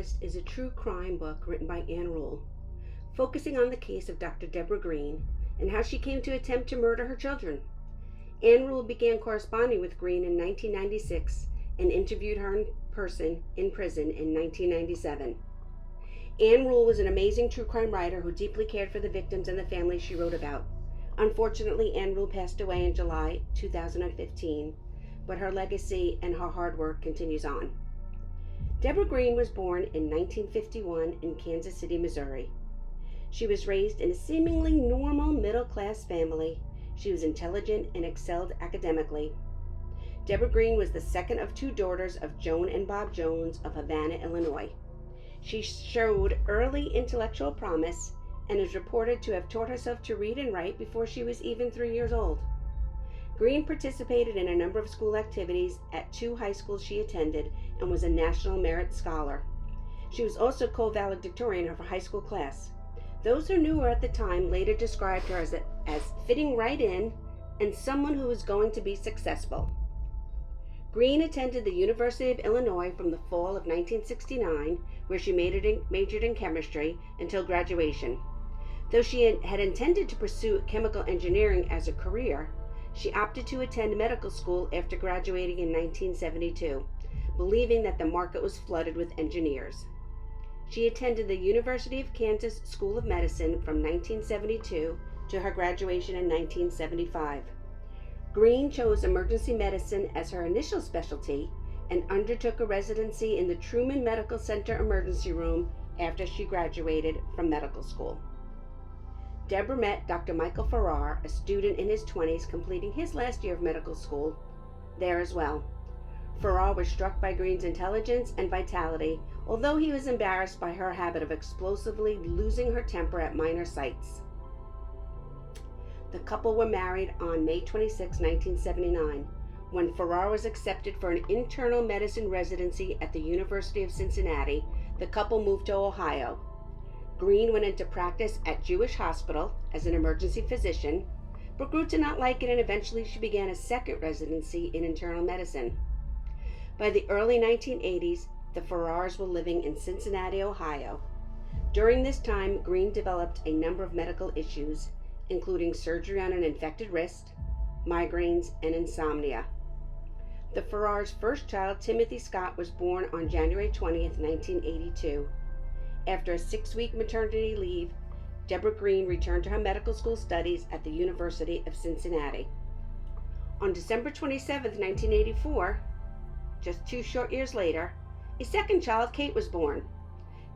Harvest is a true crime book written by Ann Rule, focusing on the case of Dr. Debora Green and how she came to attempt to murder her children. Ann Rule began corresponding with Green in 1996 and interviewed her in person in prison in 1997. Ann Rule was an amazing true crime writer who deeply cared for the victims and the families she wrote about. Unfortunately, Ann Rule passed away in July 2015, but her legacy and her hard work continues on. Debora Green was born in 1951 in Kansas City, Missouri. She was raised in a seemingly normal middle-class family. She was intelligent and excelled academically. Debora Green was the second of two daughters of Joan and Bob Jones of Havana, Illinois. She showed early intellectual promise and is reported to have taught herself to read and write before she was even 3 years old. Green participated in a number of school activities at 2 high schools she attended and was a National Merit Scholar. She was also co-valedictorian of her high school class. Those who knew her at the time later described her as fitting right in and someone who was going to be successful. Green attended the University of Illinois from the fall of 1969, where she majored in chemistry until graduation. Though she had intended to pursue chemical engineering as a career, she opted to attend medical school after graduating in 1972, believing that the market was flooded with engineers. She attended the University of Kansas School of Medicine from 1972 to her graduation in 1975. Green chose emergency medicine as her initial specialty and undertook a residency in the Truman Medical Center emergency room after she graduated from medical school. Debora met Dr. Michael Farrar, a student in his 20s completing his last year of medical school, there as well. Farrar was struck by Green's intelligence and vitality, although he was embarrassed by her habit of explosively losing her temper at minor sights. The couple were married on May 26, 1979. When Farrar was accepted for an internal medicine residency at the University of Cincinnati, the couple moved to Ohio. Green went into practice at Jewish Hospital as an emergency physician, but grew to not like it, and eventually she began a second residency in internal medicine. By the early 1980s, the Farrars were living in Cincinnati, Ohio. During this time, Green developed a number of medical issues, including surgery on an infected wrist, migraines, and insomnia. The Farrars' first child, Timothy Scott, was born on January 20, 1982. After a 6-week maternity leave, Debora Green returned to her medical school studies at the University of Cincinnati. On December 27, 1984, just 2 short years later, a second child, Kate, was born.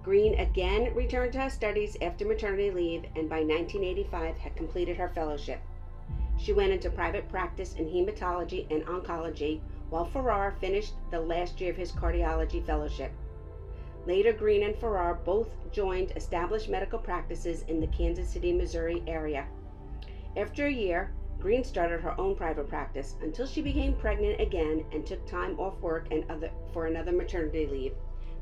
Green again returned to her studies after maternity leave and by 1985 had completed her fellowship. She went into private practice in hematology and oncology while Farrar finished the last year of his cardiology fellowship. Later, Green and Farrar both joined established medical practices in the Kansas City, Missouri area. After a year, Green started her own private practice until she became pregnant again and took time off work for another maternity leave.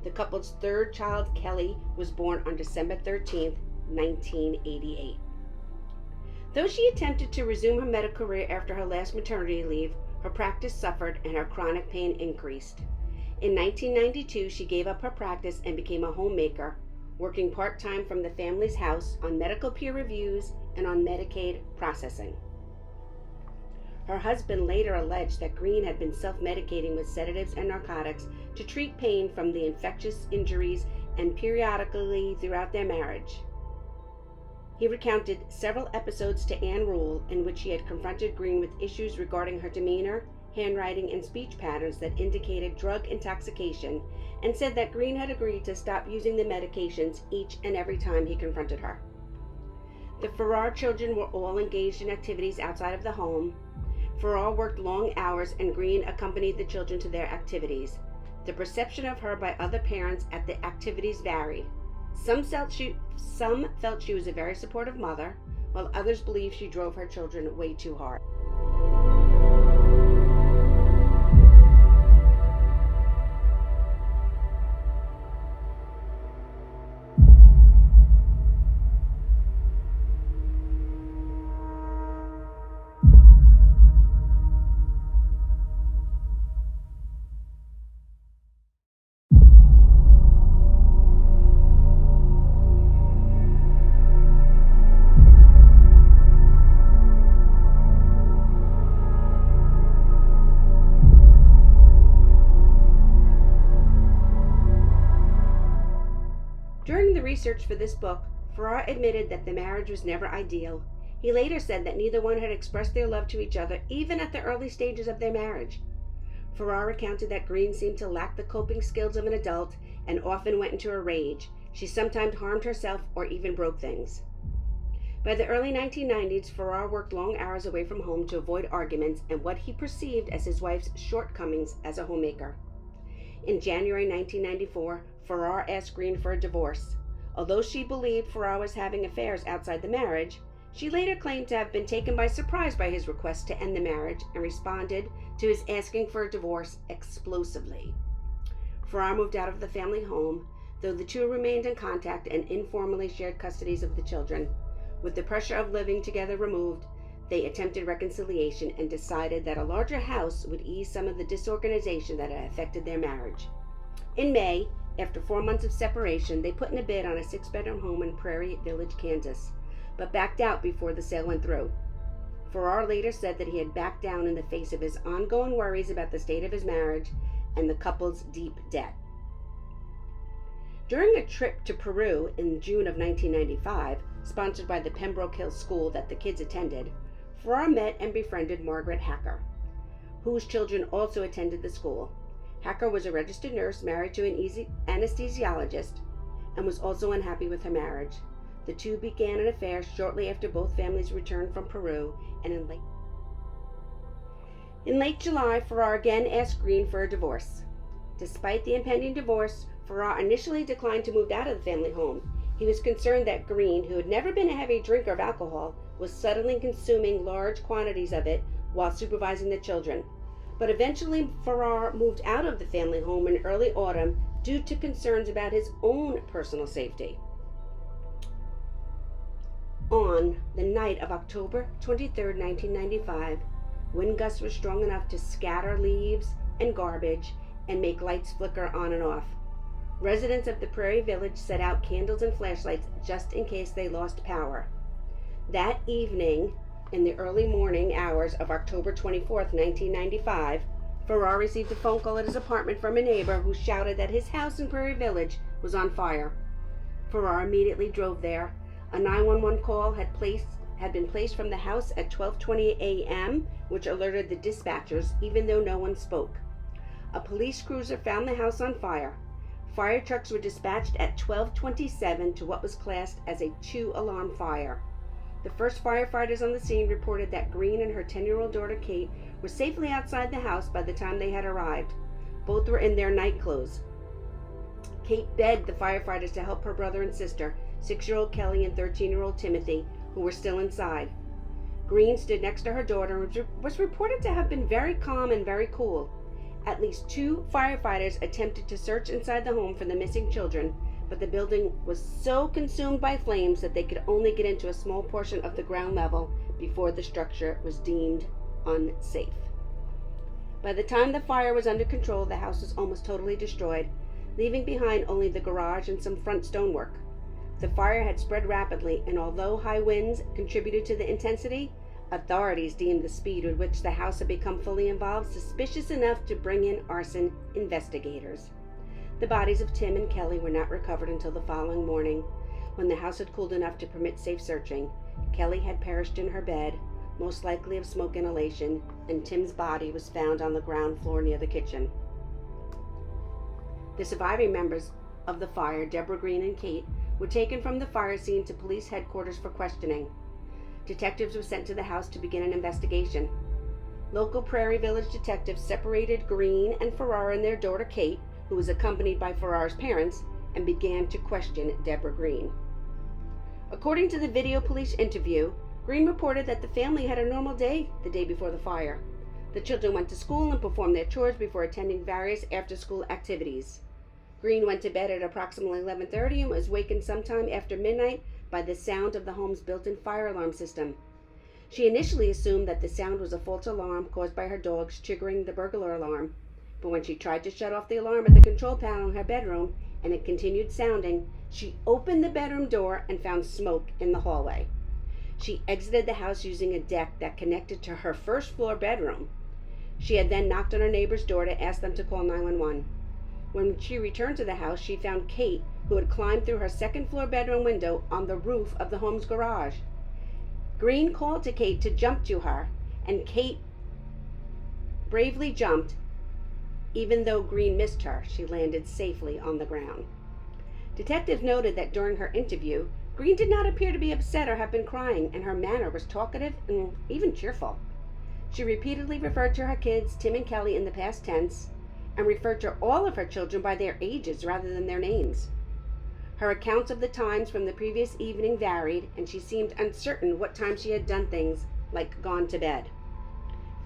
The couple's third child, Kelly, was born on December 13, 1988. Though she attempted to resume her medical career after her last maternity leave, her practice suffered and her chronic pain increased. In 1992, she gave up her practice and became a homemaker, working part-time from the family's house on medical peer reviews and on Medicaid processing. Her husband later alleged that Green had been self-medicating with sedatives and narcotics to treat pain from the infectious injuries and periodically throughout their marriage. He recounted several episodes to Ann Rule in which he had confronted Green with issues regarding her demeanor, handwriting, and speech patterns that indicated drug intoxication, and said that Green had agreed to stop using the medications each and every time he confronted her. The Farrar children were all engaged in activities outside of the home. Farrar worked long hours and Green accompanied the children to their activities. The perception of her by other parents at the activities varied. Some felt she was a very supportive mother, while others believed she drove her children way too hard. research for this book, Farrar admitted that the marriage was never ideal. He later said that neither one had expressed their love to each other, even at the early stages of their marriage. Farrar recounted that Green seemed to lack the coping skills of an adult and often went into a rage. She sometimes harmed herself or even broke things. By the early 1990s, Farrar worked long hours away from home to avoid arguments and what he perceived as his wife's shortcomings as a homemaker. In January 1994, Farrar asked Green for a divorce. Although she believed Farrar was having affairs outside the marriage, she later claimed to have been taken by surprise by his request to end the marriage and responded to his asking for a divorce explosively. Farrar moved out of the family home, though the two remained in contact and informally shared custodies of the children. With the pressure of living together removed, they attempted reconciliation and decided that a larger house would ease some of the disorganization that had affected their marriage. In May, after 4 months of separation, they put in a bid on a 6-bedroom home in Prairie Village, Kansas, but backed out before the sale went through. Farrar later said that he had backed down in the face of his ongoing worries about the state of his marriage and the couple's deep debt. During a trip to Peru in June of 1995, sponsored by the Pembroke Hills school that the kids attended, Farrar met and befriended Margaret Hacker, whose children also attended the school. Hacker was a registered nurse married to an anesthesiologist and was also unhappy with her marriage. The two began an affair shortly after both families returned from Peru, and in late July, Farrar again asked Green for a divorce. Despite the impending divorce, Farrar initially declined to move out of the family home. He was concerned that Green, who had never been a heavy drinker of alcohol, was suddenly consuming large quantities of it while supervising the children. But eventually Farrar moved out of the family home in early autumn due to concerns about his own personal safety. On the night of October 23, 1995, wind gusts were strong enough to scatter leaves and garbage and make lights flicker on and off. Residents of the Prairie Village set out candles and flashlights just in case they lost power. That evening, in the early morning hours of October 24, 1995, Farrar received a phone call at his apartment from a neighbor who shouted that his house in Prairie Village was on fire. Farrar immediately drove there. A 911 call had been placed from the house at 12:20 a.m., which alerted the dispatchers, even though no one spoke. A police cruiser found the house on fire. Fire trucks were dispatched at 12:27 to what was classed as a 2-alarm fire. The first firefighters on the scene reported that Green and her 10-year-old daughter Kate were safely outside the house by the time they had arrived. Both were in their night clothes. Kate begged the firefighters to help her brother and sister, 6-year-old Kelly and 13-year-old Timothy, who were still inside. Green stood next to her daughter and was reported to have been very calm and very cool. At least 2 firefighters attempted to search inside the home for the missing children, but the building was so consumed by flames that they could only get into a small portion of the ground level before the structure was deemed unsafe. By the time the fire was under control, the house was almost totally destroyed, leaving behind only the garage and some front stonework. The fire had spread rapidly, and although high winds contributed to the intensity, authorities deemed the speed with which the house had become fully involved suspicious enough to bring in arson investigators. The bodies of Tim and Kelly were not recovered until the following morning, when the house had cooled enough to permit safe searching. Kelly had perished in her bed, most likely of smoke inhalation, and Tim's body was found on the ground floor near the kitchen. The surviving members of the fire, Debora Green and Kate, were taken from the fire scene to police headquarters for questioning. Detectives were sent to the house to begin an investigation. Local Prairie Village detectives separated Green and Farrar and their daughter Kate, who was accompanied by Farrar's parents, and began to question Debora Green. According to the video police interview, Green reported that the family had a normal day the day before the fire. The children went to school and performed their chores before attending various after-school activities. Green went to bed at approximately 11:30 and was wakened sometime after midnight by the sound of the home's built-in fire alarm system. She initially assumed that the sound was a false alarm caused by her dogs triggering the burglar alarm, but when she tried to shut off the alarm at the control panel in her bedroom and it continued sounding, she opened the bedroom door and found smoke in the hallway. She exited the house using a deck that connected to her first-floor bedroom. She had then knocked on her neighbor's door to ask them to call 911. When she returned to the house, she found Kate who had climbed through her second-floor bedroom window on the roof of the home's garage. Green called to Kate to jump to her, and Kate bravely jumped. Even though Green missed her, she landed safely on the ground. Detectives noted that during her interview, Green did not appear to be upset or have been crying, and her manner was talkative and even cheerful. She repeatedly referred to her kids, Tim and Kelly, in the past tense, and referred to all of her children by their ages rather than their names. Her accounts of the times from the previous evening varied, and she seemed uncertain what time she had done things like gone to bed.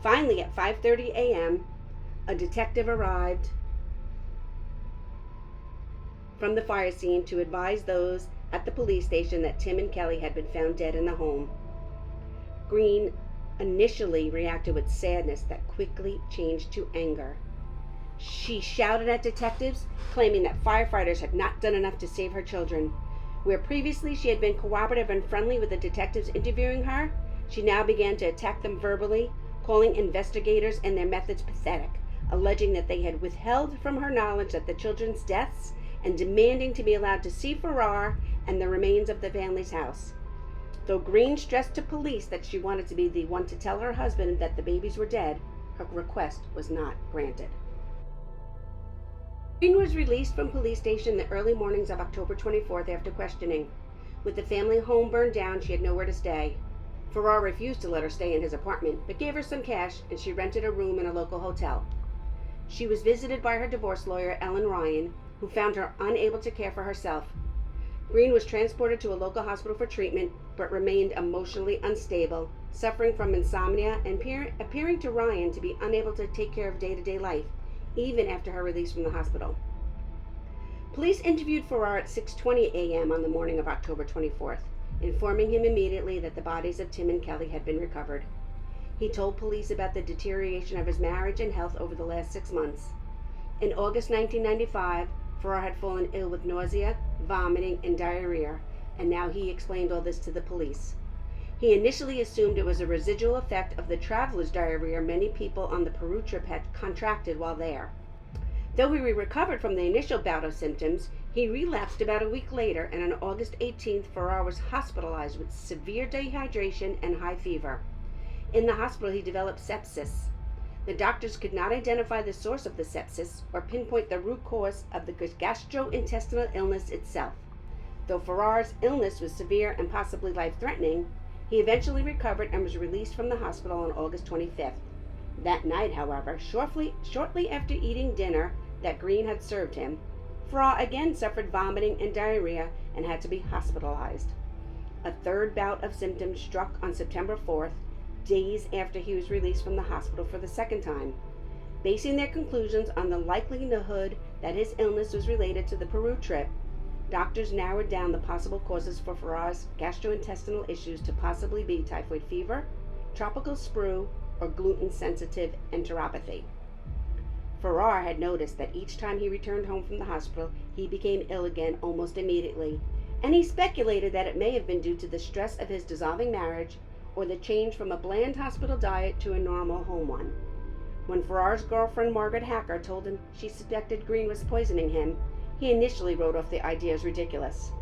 Finally, at 5:30 a.m., a detective arrived from the fire scene to advise those at the police station that Tim and Kelly had been found dead in the home. Green initially reacted with sadness that quickly changed to anger. She shouted at detectives, claiming that firefighters had not done enough to save her children. Where previously she had been cooperative and friendly with the detectives interviewing her, she now began to attack them verbally, calling investigators and their methods pathetic, alleging that they had withheld from her knowledge that the children's deaths and demanding to be allowed to see Farrar and the remains of the family's house. Though Green stressed to police that she wanted to be the one to tell her husband that the babies were dead, her request was not granted. Green was released from police station in the early mornings of October 24th after questioning. With the family home burned down, she had nowhere to stay. Farrar refused to let her stay in his apartment, but gave her some cash, and she rented a room in a local hotel. She was visited by her divorce lawyer, Ellen Ryan, who found her unable to care for herself. Green was transported to a local hospital for treatment, but remained emotionally unstable, suffering from insomnia and appearing to Ryan to be unable to take care of day-to-day life, even after her release from the hospital. Police interviewed Farrar at 6:20 a.m. on the morning of October 24th, informing him immediately that the bodies of Tim and Kelly had been recovered. He told police about the deterioration of his marriage and health over the last 6 months. In August 1995, Farrar had fallen ill with nausea, vomiting, and diarrhea, and now he explained all this to the police. He initially assumed it was a residual effect of the traveler's diarrhea many people on the Peru trip had contracted while there. Though he recovered from the initial bout of symptoms, he relapsed about a week later, and on August 18th, Farrar was hospitalized with severe dehydration and high fever. In the hospital, he developed sepsis. The doctors could not identify the source of the sepsis or pinpoint the root cause of the gastrointestinal illness itself. Though Farrar's illness was severe and possibly life-threatening, he eventually recovered and was released from the hospital on August 25th. That night, however, shortly after eating dinner that Green had served him, Farrar again suffered vomiting and diarrhea and had to be hospitalized. A third bout of symptoms struck on September 4th, days after he was released from the hospital for the second time. Basing their conclusions on the likelihood that his illness was related to the Peru trip, doctors narrowed down the possible causes for Farrar's gastrointestinal issues to possibly be typhoid fever, tropical sprue, or gluten-sensitive enteropathy. Farrar had noticed that each time he returned home from the hospital, he became ill again almost immediately, and he speculated that it may have been due to the stress of his dissolving marriage or the change from a bland hospital diet to a normal home one. When Farrar's girlfriend Margaret Hacker told him she suspected Green was poisoning him, he initially wrote off the idea as ridiculous.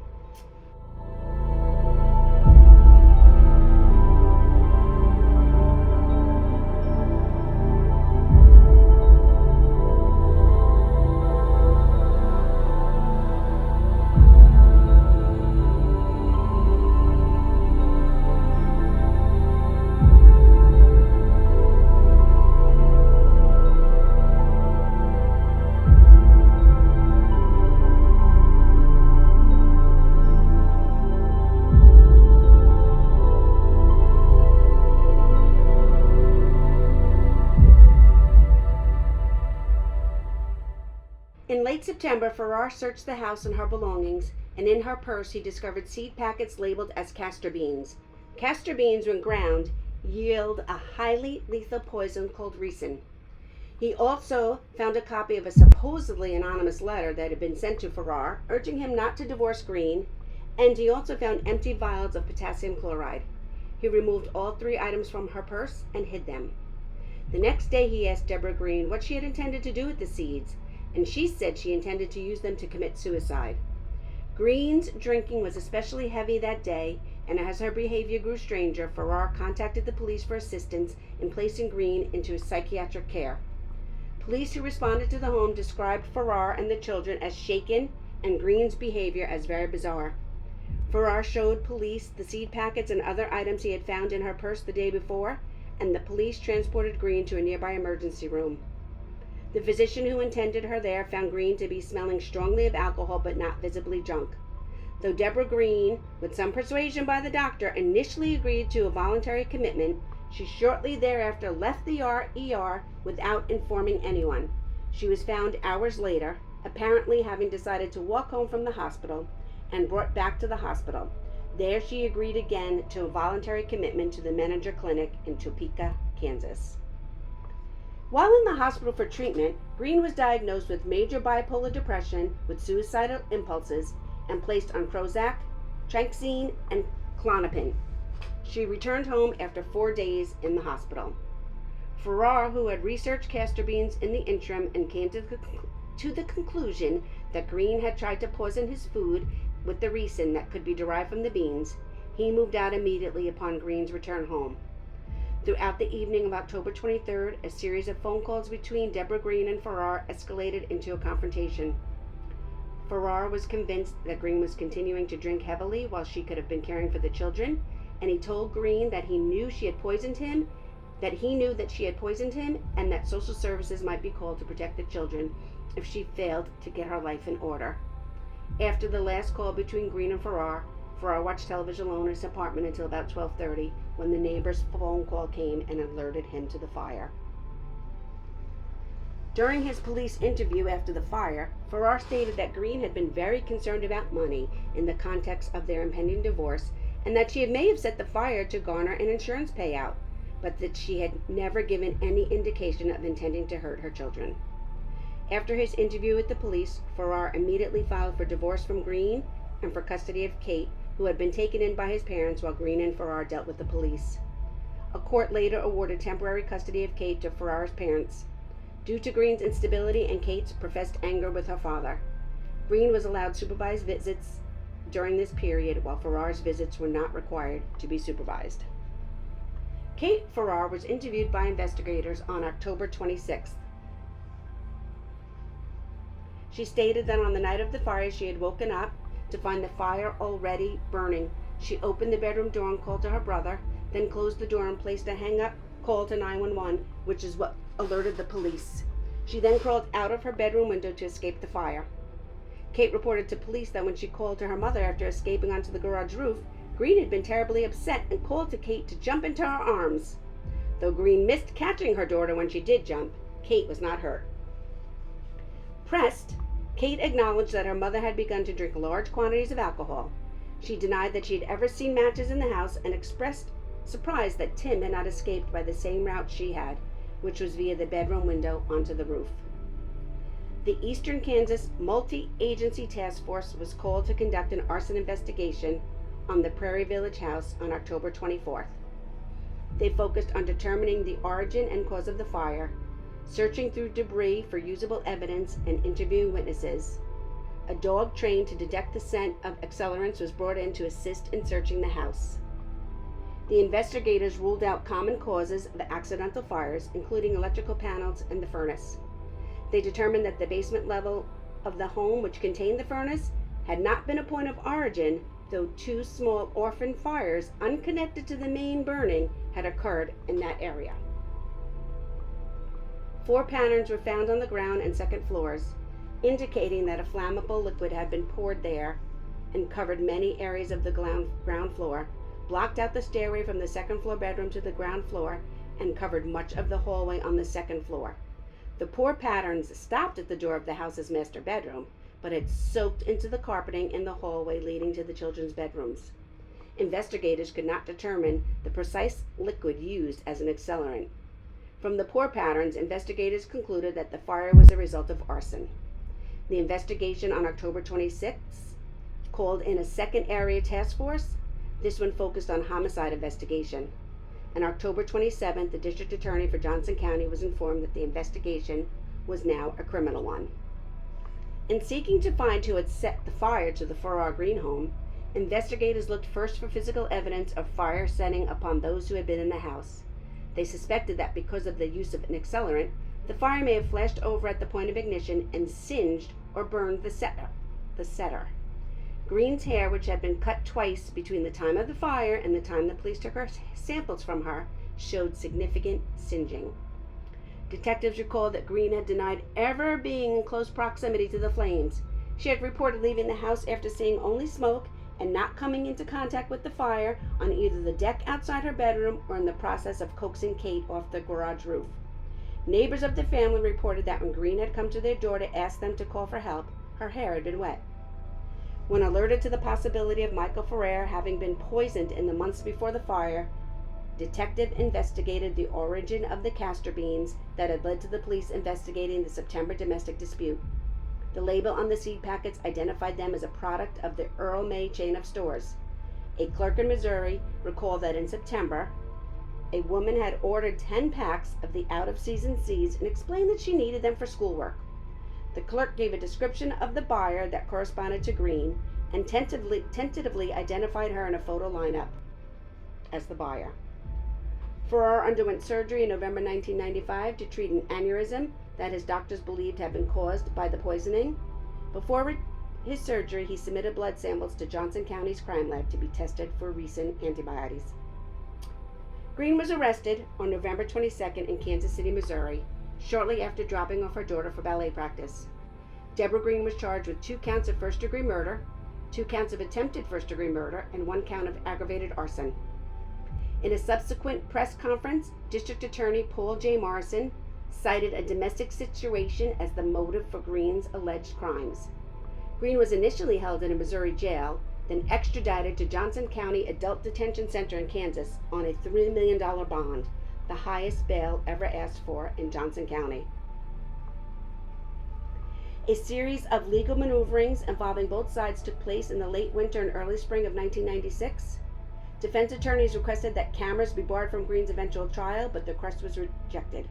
In late September, Farrar searched the house and her belongings, and in her purse he discovered seed packets labeled as castor beans. Castor beans, when ground, yield a highly lethal poison called ricin. He also found a copy of a supposedly anonymous letter that had been sent to Farrar, urging him not to divorce Green, and he also found empty vials of potassium chloride. He removed all 3 items from her purse and hid them. The next day he asked Debora Green what she had intended to do with the seeds, and she said she intended to use them to commit suicide. Green's drinking was especially heavy that day, and as her behavior grew stranger, Farrar contacted the police for assistance in placing Green into psychiatric care. Police who responded to the home described Farrar and the children as shaken and Green's behavior as very bizarre. Farrar showed police the seed packets and other items he had found in her purse the day before, and the police transported Green to a nearby emergency room. The physician who attended her there found Green to be smelling strongly of alcohol but not visibly drunk. Though Debora Green, with some persuasion by the doctor, initially agreed to a voluntary commitment, she shortly thereafter left the ER without informing anyone. She was found hours later, apparently having decided to walk home from the hospital, and brought back to the hospital. There she agreed again to a voluntary commitment to the Menninger Clinic in Topeka, Kansas. While in the hospital for treatment, Green was diagnosed with major bipolar depression with suicidal impulses and placed on Prozac, Tranxene, and Klonopin. She returned home after 4 days in the hospital. Farrar, who had researched castor beans in the interim and came to the conclusion that Green had tried to poison his food with the ricin that could be derived from the beans, he moved out immediately upon Green's return home. Throughout the evening of October 23rd, a series of phone calls between Debora Green and Farrar escalated into a confrontation. Farrar was convinced that Green was continuing to drink heavily while she could have been caring for the children, and he told Green that he knew that she had poisoned him, and that social services might be called to protect the children if she failed to get her life in order. After the last call between Green and Farrar watched television alone in his apartment until about 12:30, when the neighbor's phone call came and alerted him to the fire. During his police interview after the fire, Farrar stated that Green had been very concerned about money in the context of their impending divorce, and that she may have set the fire to garner an insurance payout, but that she had never given any indication of intending to hurt her children. After his interview with the police, Farrar immediately filed for divorce from Green and for custody of Kate, who had been taken in by his parents while Green and Farrar dealt with the police. A court later awarded temporary custody of Kate to Farrar's parents. Due to Green's instability and Kate's professed anger with her father, Green was allowed supervised visits during this period, while Farrar's visits were not required to be supervised. Kate Farrar was interviewed by investigators on October 26th. She stated that on the night of the fire she had woken up to find the fire already burning. She opened the bedroom door and called to her brother, then closed the door and placed a hang-up call to 911, which is what alerted the police. She then crawled out of her bedroom window to escape the fire. Kate reported to police that when she called to her mother after escaping onto the garage roof, Green had been terribly upset and called to Kate to jump into her arms. Though Green missed catching her daughter when she did jump, Kate was not hurt. Pressed, Kate acknowledged that her mother had begun to drink large quantities of alcohol. She denied that she had ever seen matches in the house and expressed surprise that Tim had not escaped by the same route she had, which was via the bedroom window onto the roof. The Eastern Kansas Multi-Agency Task Force was called to conduct an arson investigation on the Prairie Village house on October 24th. They focused on determining the origin and cause of the fire, searching through debris for usable evidence, and interviewing witnesses. A dog trained to detect the scent of accelerants was brought in to assist in searching the house. The investigators ruled out common causes of accidental fires, including electrical panels and the furnace. They determined that the basement level of the home which contained the furnace had not been a point of origin, though 2 small orphan fires unconnected to the main burning had occurred in that area. 4 patterns were found on the ground and second floors, indicating that a flammable liquid had been poured there and covered many areas of the ground floor, blocked out the stairway from the second floor bedroom to the ground floor, and covered much of the hallway on the second floor. The pour patterns stopped at the door of the house's master bedroom, but had soaked into the carpeting in the hallway leading to the children's bedrooms. Investigators could not determine the precise liquid used as an accelerant. From the pour patterns, investigators concluded that the fire was a result of arson. The investigation on October 26th called in a second area task force. This one focused on homicide investigation. On October 27th, the district attorney for Johnson County was informed that the investigation was now a criminal one. In seeking to find who had set the fire to the Debora Green home, investigators looked first for physical evidence of fire setting upon those who had been in the house. They suspected that because of the use of an accelerant, the fire may have flashed over at the point of ignition and singed or burned the setter. Green's hair, which had been cut twice between the time of the fire and the time the police took her samples from her, showed significant singeing. Detectives recalled that Green had denied ever being in close proximity to the flames. She had reported leaving the house after seeing only smoke and not coming into contact with the fire on either the deck outside her bedroom or in the process of coaxing Kate off the garage roof. Neighbors of the family reported that when Green had come to their door to ask them to call for help, her hair had been wet. When alerted to the possibility of Michael Ferrer having been poisoned in the months before the fire, detective investigated the origin of the castor beans that had led to the police investigating the September domestic dispute. The label on the seed packets identified them as a product of the Earl May chain of stores. A clerk in Missouri recalled that in September, a woman had ordered 10 packs of the out-of-season seeds and explained that she needed them for schoolwork. The clerk gave a description of the buyer that corresponded to Green and tentatively identified her in a photo lineup as the buyer. Ferrer underwent surgery in November 1995 to treat an aneurysm that his doctors believed had been caused by the poisoning. Before his surgery, he submitted blood samples to Johnson County's crime lab to be tested for recent antibodies. Green was arrested on November 22nd in Kansas City, Missouri, shortly after dropping off her daughter for ballet practice. Debora Green was charged with 2 counts of first-degree murder, 2 counts of attempted first-degree murder, and 1 count of aggravated arson. In a subsequent press conference, District Attorney Paul J. Morrison cited a domestic situation as the motive for Green's alleged crimes. Green was initially held in a Missouri jail, then extradited to Johnson County Adult Detention Center in Kansas on a $3 million bond, the highest bail ever asked for in Johnson County. A series of legal maneuverings involving both sides took place in the late winter and early spring of 1996. Defense attorneys requested that cameras be barred from Green's eventual trial, but the request was rejected.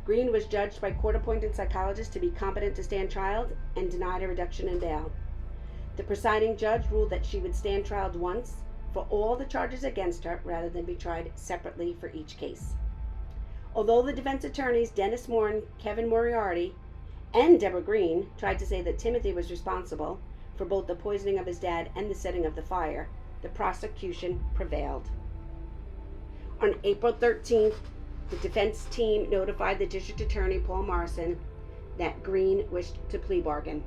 Green was judged by court-appointed psychologists to be competent to stand trial and denied a reduction in bail. The presiding judge ruled that she would stand trial once for all the charges against her rather than be tried separately for each case. Although the defense attorneys Dennis Moore and Kevin Moriarty and Debora Green tried to say that Timothy was responsible for both the poisoning of his dad and the setting of the fire, the prosecution prevailed. On April 13th, the defense team notified the district attorney, Paul Morrison, that Green wished to plea bargain.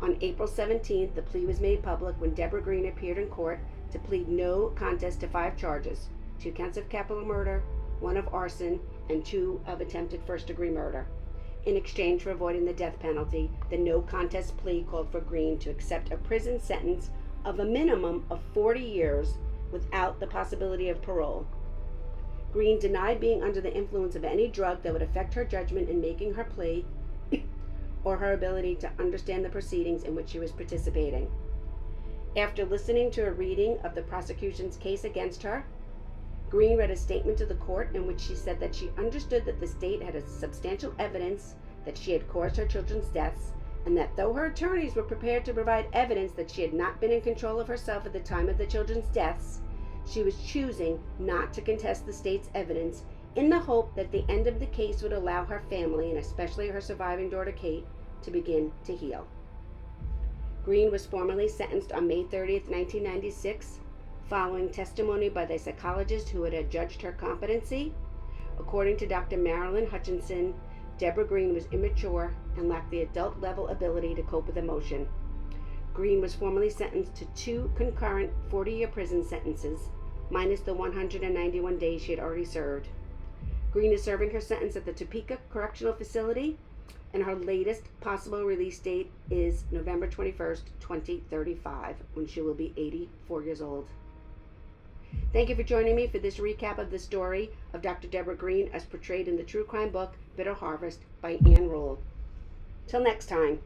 On April 17th, the plea was made public when Debora Green appeared in court to plead no contest to 5 charges, 2 counts of capital murder, 1 of arson, and 2 of attempted first-degree murder. In exchange for avoiding the death penalty, the no contest plea called for Green to accept a prison sentence of a minimum of 40 years without the possibility of parole. Green denied being under the influence of any drug that would affect her judgment in making her plea or her ability to understand the proceedings in which she was participating. After listening to a reading of the prosecution's case against her, Green read a statement to the court in which she said that she understood that the state had a substantial evidence that she had caused her children's deaths, and that though her attorneys were prepared to provide evidence that she had not been in control of herself at the time of the children's deaths, she was choosing not to contest the state's evidence in the hope that the end of the case would allow her family, and especially her surviving daughter Kate, to begin to heal. Green was formally sentenced on May 30th, 1996, following testimony by the psychologist who had adjudged her competency. According to Dr. Marilyn Hutchinson, Debora Green was immature and lacked the adult-level ability to cope with emotion. Green was formally sentenced to 2 concurrent 40-year prison sentences, minus the 191 days she had already served. Green is serving her sentence at the Topeka Correctional Facility, and her latest possible release date is November 21st, 2035, when she will be 84 years old. Thank you for joining me for this recap of the story of Dr. Debora Green as portrayed in the true crime book, Bitter Harvest by Ann Rule. Till next time.